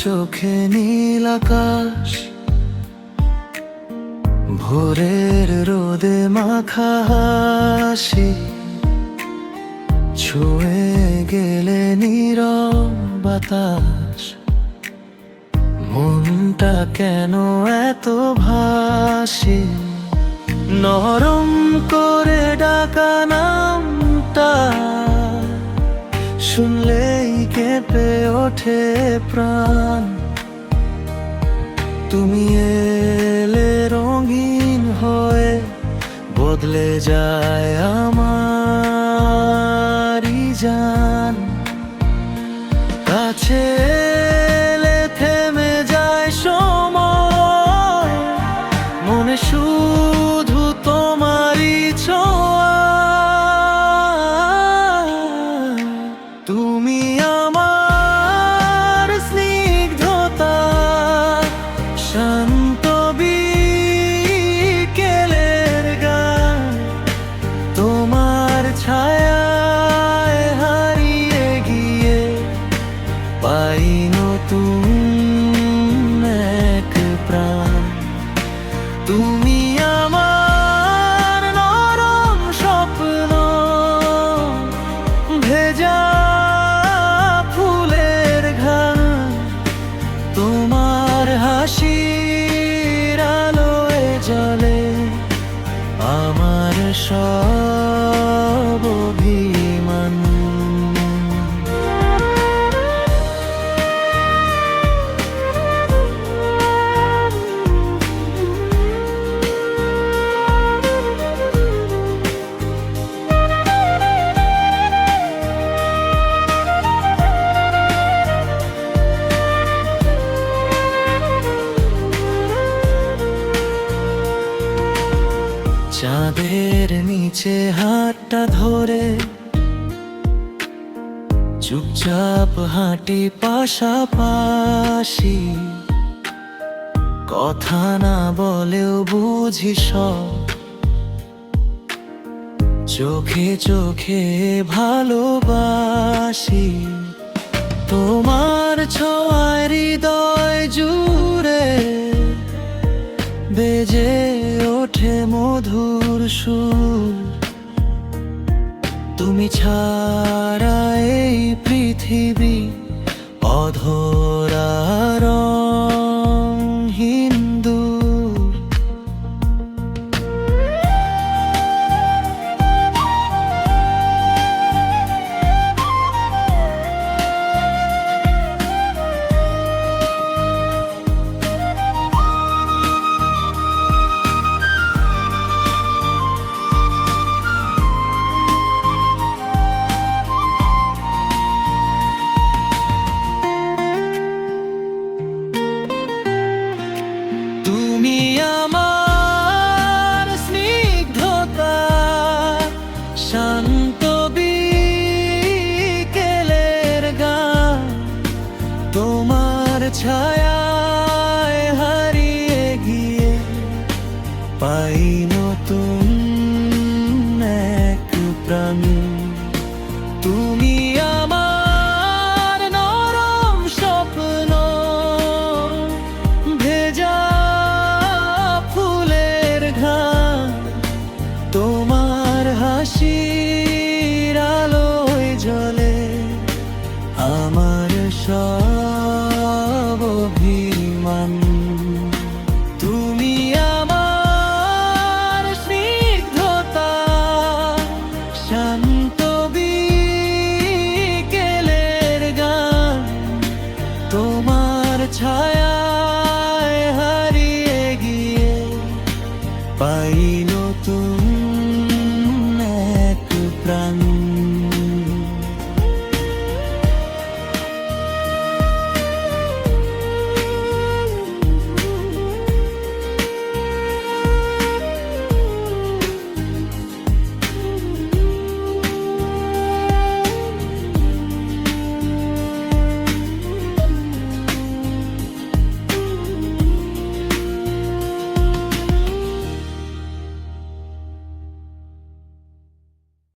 চোখে নীল আকাশ, ভোরের রোদে মাখা হাসি, ছুঁয়ে গেলে নীরব বাতাস। মনটা কেন এত ভাসি, নরম করে ডাকা নামটা শুনলেই কেঁপে ওঠে প্রাণ। তুমি এলে রঙিন হয়ে, বদলে যায় আমারই জান। কাছে এলে থেমে যায় সময়, মনে শুধু তোমারই ছোঁয়া। তুমি আমার স্নিগ্ধতা, শান্ত বিকেলের গান। তোমার ছায়ায় হারিয়ে গিয়ে পাই নতুন এক প্রাণ। তুমি আমার নরম স্বপ্ন, ভেজা ফুলের ঘ্রাণ। তোমার হাসির আলোয় জ্বলে আমার সব অভিমান। চাঁদের নিচে হাতটা ধরে চুপচাপ হাঁটি পাশাপাশি, কথা না বলেও বুঝি সব। চোখে চোখে ভালোবাসি, তোমার ছোঁয়ায় হৃদয় জুড়ে বেজে ওঠে মধুর সুর। তুমি ছাড়া এই পৃথিবী অধরা রঙহীন দূর। তুমি আমার স্নিগ্ধতা, শান্ত বিকেলের গান। তোমার ছায়ায় হারিয়ে গিয়ে পাই নতুন এক প্রাণ। তুমি আমার নরম স্বপ্ন, ভেজা ফুলের ঘ্রাণ। তোমার হাসির আলোয় জ্বলে আমার সব অভিমান। তুমি আমার স্নিগ্ধতা, শান্ত বিকেলের গান। তোমার ছায়ায় হারিয়ে গিয়ে পাই নতুন